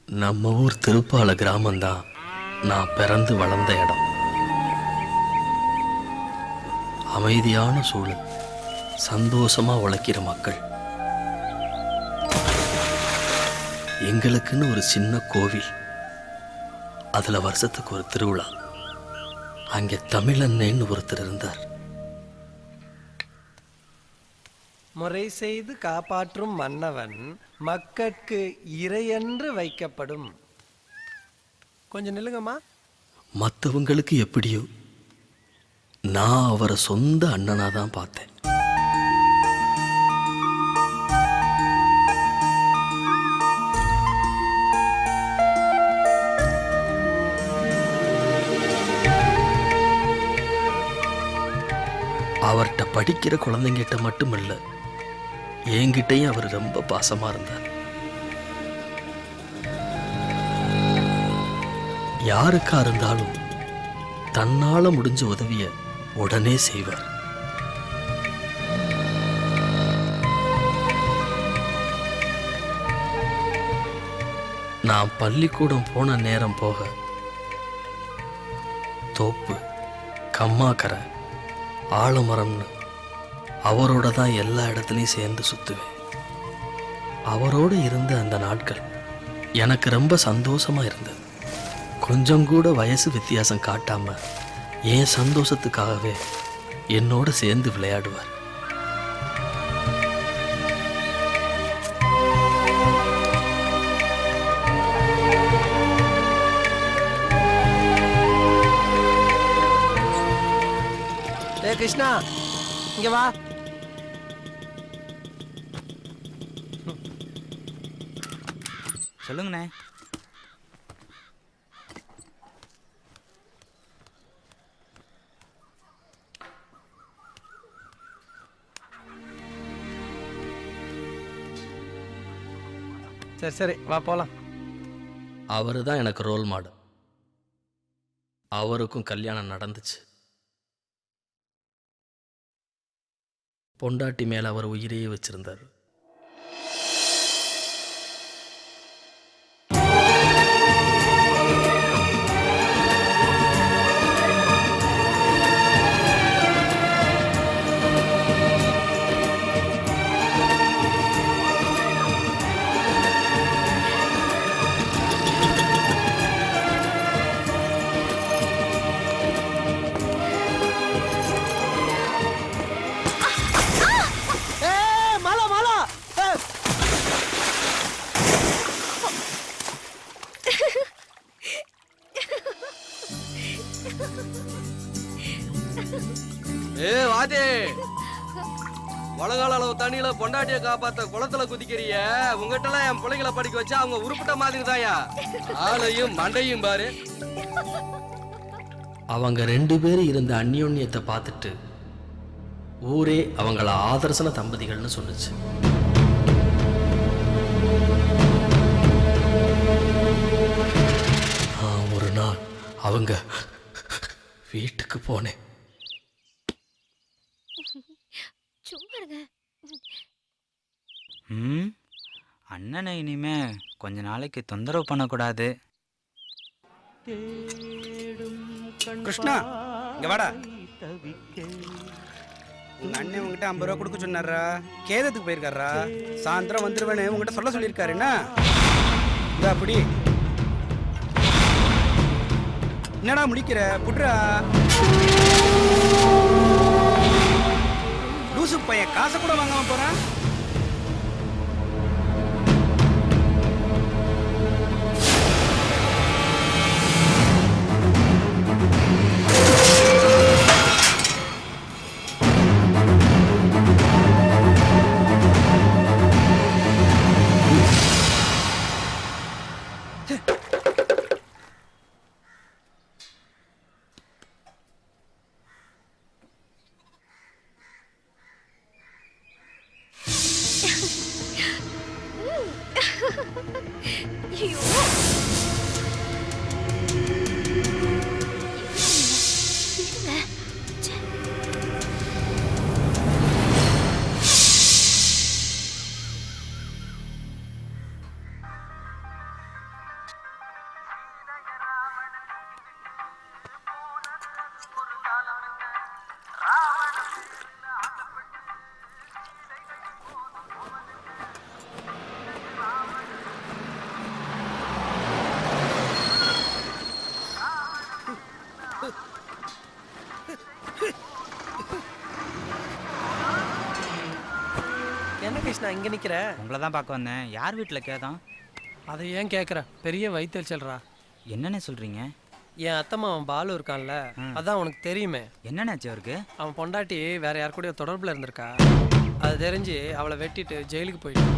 நம்ம ஊர் திருப்பால கிராமம்தான் நான் பிறந்து வளர்ந்த இடம். அமைதியான சூழல், சந்தோஷமா உழைக்கிற மக்கள். எங்களுக்குன்னு ஒரு சின்ன கோவில், அதுல வருஷத்துக்கு ஒரு திருவிழா. அங்கே தமிழண்ணேன்னு ஒருத்தர் இருந்தார். முறை செய்து காப்பாற்றும் மன்னவன் மக்கட்கு இறையென்று வைக்கப்படும். கொஞ்சம் நில்லுங்கம்மா. மற்றவங்களுக்கு எப்படியோ, நான் அவரை சொந்த அண்ணனா தான் பார்த்தேன். அவர்கிட்ட படிக்கிற குழந்தைங்கிட்ட மட்டுமல்ல, என்கிட்டையும் அவர் ரொம்ப பாசமா இருந்தார். யாருக்கா இருந்தாலும் தன்னால முடிஞ்ச உதவிய உடனே செய்வார். நான் பள்ளிக்கூடம் போன நேரம் போக தோப்பு, கம்மாக்கரை, ஆலமரம்னு அவரோட தான் எல்லா இடத்துலையும் சேர்ந்து சுற்றுவேன். அவரோடு இருந்த அந்த நாட்கள் எனக்கு ரொம்ப சந்தோஷமா இருந்தது. கொஞ்சம் கூட வயசு வித்தியாசம் காட்டாம என் சந்தோஷத்துக்காகவே என்னோட சேர்ந்து விளையாடுவார். கிருஷ்ணா, இங்க வா. சொல்லுங்கண்ணே. சரி சரி, வா போலாம். அவரு தான் எனக்கு ரோல் மாடல். அவருக்கும் கல்யாணம் நடந்துச்சு. பொண்டாட்டி மேல அவர் உயிரையே வச்சிருந்தார். வாதே, உலகால அளவு தண்ணியில பொண்டாட்டிய காப்பாத்த குளத்துல குதிக்கிறிய. உங்ககிட்ட எல்லாம் என் பிள்ளைங்களை படிக்க வச்சா அவங்க உருப்பிட்ட மாதிரி தாயா. ஆளையும் மண்டையும் பாரு. அவங்க 2 பேரும் இருந்த அந்யோன்யத்தை பார்த்துட்டு ஊரே அவங்கள ஆதர்சன தம்பதிகள்னு சொன்னுச்சு. ஒரு நாள் அவங்க வீட்டுக்கு போனேன். அண்ணனை இனிமே கொஞ்ச நாளைக்கு தொந்தரவு பண்ணக்கூடாது. கிருஷ்ணா, இங்க வாடா. உங்க அண்ணன் உங்ககிட்ட 50 ரூபா கொடுக்க சொன்னாரா? கேதத்துக்கு போயிருக்காரா? சாயந்தரம் வந்துருவேன்னு உங்ககிட்ட சொல்ல சொல்லியிருக்காரு. என்ன இந்த அப்படி என்னடா முடிக்கிற? புட்ரா லூசு பையன், காசை கூட வாங்காம போறான். கிருஷ்ணா இங்க நிக்கிற? உங்களை தான் பார்க்க வந்தேன். யார் வீட்டில் கேதான்? அதை ஏன் கேட்குற? பெரிய வயிற்றுச்சல்றா. என்னண்ணே சொல்கிறீங்க? என் அத்தம்மா அவன் பாலு இருக்கான்ல, அதான் உனக்கு தெரியுமே. என்னண்ணாச்சு அவருக்கு? அவன் பொண்டாட்டி வேற யார் கூடயோ தொடர்பில் இருந்திருக்கா. அது தெரிஞ்சு அவளை வெட்டிட்டு ஜெயிலுக்கு போயிட்டான்.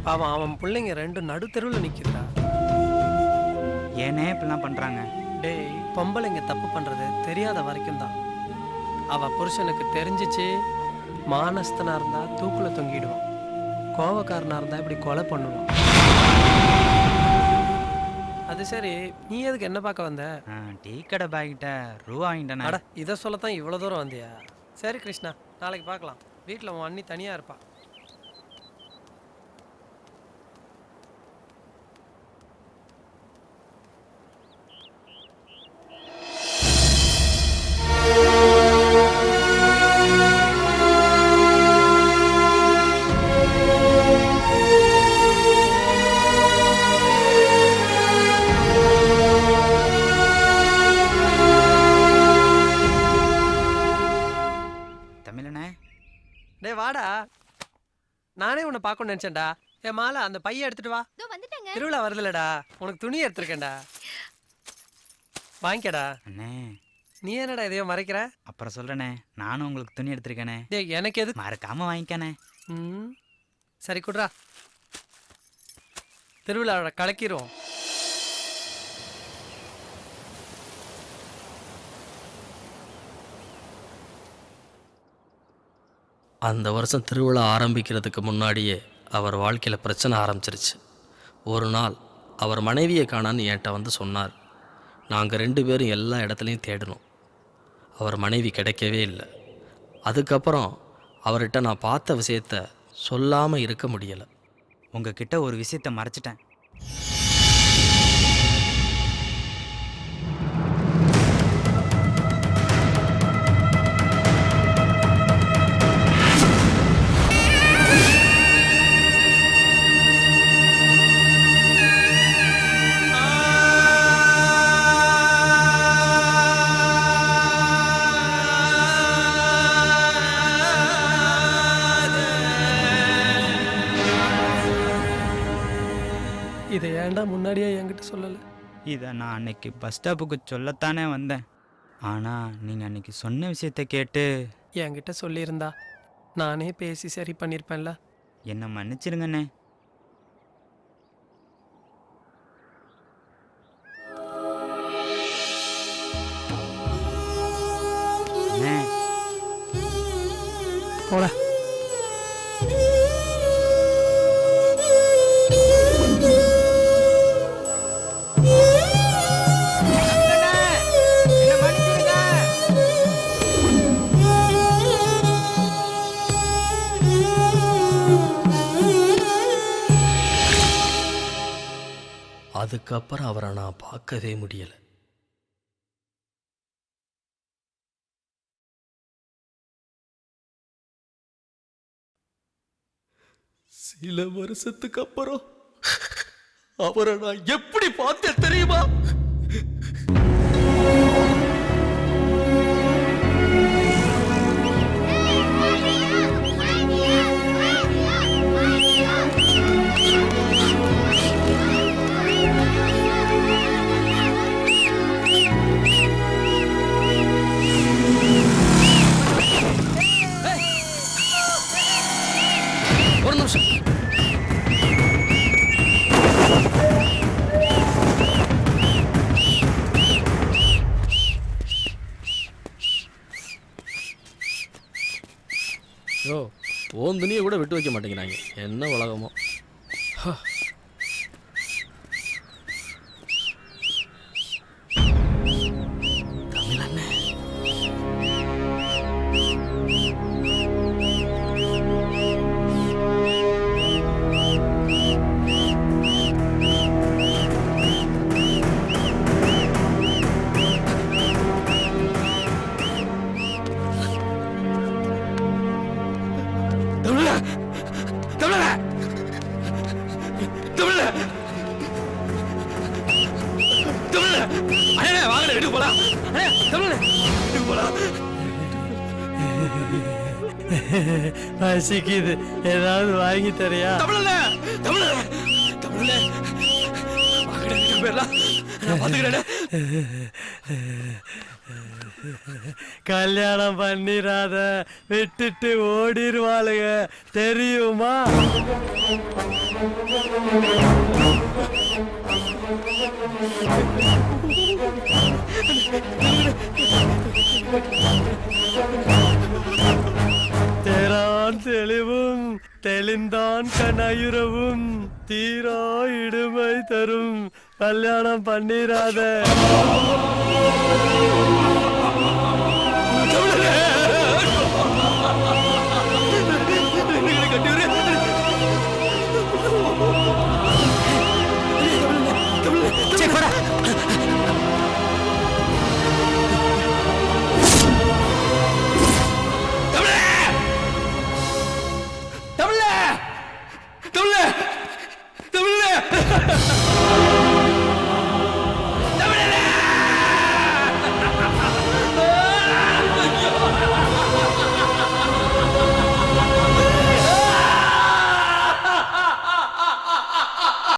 பாவம் அவன் பிள்ளைங்க ரெண்டும் நடுத்தெருவில் நிற்கிதுடா. ஏனே இப்படிலாம் பண்ணுறாங்க? டேய், பொம்பளைங்க தப்பு பண்ணுறது தெரியாத வரைக்கும் தான். அவள் புருஷனுக்கு தெரிஞ்சிச்சு மானஸ்தனா இருந்தா தூக்குல தொங்கிடுவான், கோவக்காரனா இருந்தா இப்படி கொலை பண்ணுவான். அது சரி, நீ எதுக்கு என்ன பார்க்க வந்த? டீ கடை பாய்கிட்ட ரூபா வாங்கிட்டேன். அட, இதை சொல்லத்தான் இவ்வளோ தூரம் வந்தியா? சரி கிருஷ்ணா, நாளைக்கு பார்க்கலாம். வீட்டில் உன் அண்ணி தனியாக இருப்பா. டே வாடா, நானே உன்னை பார்க்கணும்னு நினச்சேன்டா. ஏ மாலா, அந்த பைய எடுத்துட்டு வா. திருவிழா வருதுலடா, உனக்கு துணி எடுத்துருக்கேன்டா, வாங்கிக்கடா. அண்ணே, நீ என்னடா எதையோ மறைக்கிற? அப்புறம் சொல்கிறேண்ணே, நானும் உங்களுக்கு துணி எடுத்திருக்கேனே. டே, எனக்கு எது? மறக்காமல் வாங்கிக்கண்ணே. சரி குட்ரா, திருவிழாவோட கலக்கிரும். அந்த வருஷம் திருவிழா ஆரம்பிக்கிறதுக்கு முன்னாடியே அவர் வாழ்க்கையில் பிரச்சனை ஆரம்பிச்சிருச்சு. ஒரு நாள் அவர் மனைவியை காணான்னு என்கிட்ட வந்து சொன்னார். நாங்கள் 2 பேரும் எல்லா இடத்துலையும் தேடினோம். அவர் மனைவி கிடைக்கவே இல்லை. அதுக்கப்புறம் அவர்கிட்ட நான் பார்த்த விஷயத்த சொல்லாமல் இருக்க முடியலை. உங்ககிட்ட ஒரு விஷயத்தை மறைச்சிட்டேன். இதை ஏன்டா முன்னாடியே என்கிட்ட சொல்லலை? இதை நான் அன்னைக்கு பஸ் ஸ்டாப்புக்கு சொல்லத்தானே வந்தேன். ஆனால் நீங்கள் அன்னைக்கு சொன்ன விஷயத்தை கேட்டு என்கிட்ட சொல்லியிருந்தா நானே பேசி சரி பண்ணியிருப்பேன்ல. என்னை மன்னிச்சிருங்கண்ணே. அண்ணே, போல அதுக்கப்புறம் அவரை நான் பார்க்கவே முடியலை. சில வருஷத்துக்கு அப்புறம் அவரை நான் எப்படி பார்த்தேன் தெரியுமா? ஒரு நிமிஷம். யோ, ஓன் துணியை கூட விட்டு வைக்க மாட்டேங்கிறாங்க. என்ன உலகமோ. தமிழண்ணே, வீட்டுக்கு போலாம். வீட்டுக்கு போலாம். பசிக்குது, ஏதாவது வாங்கி தரியா? தமிழல தமிழல தமிழல பேர்லாம் நான் பாத்துக்கிறேன். கல்யாணம் பண்ணிராத, விட்டுட்டு ஓடிடுவாளுங்க தெரியுமா? தேரான் தெளிவும் தெளிந்தான் கனயுறவும் தீரா இடுமை தரும். கல்யாணம் பண்ணிராத. தமிழல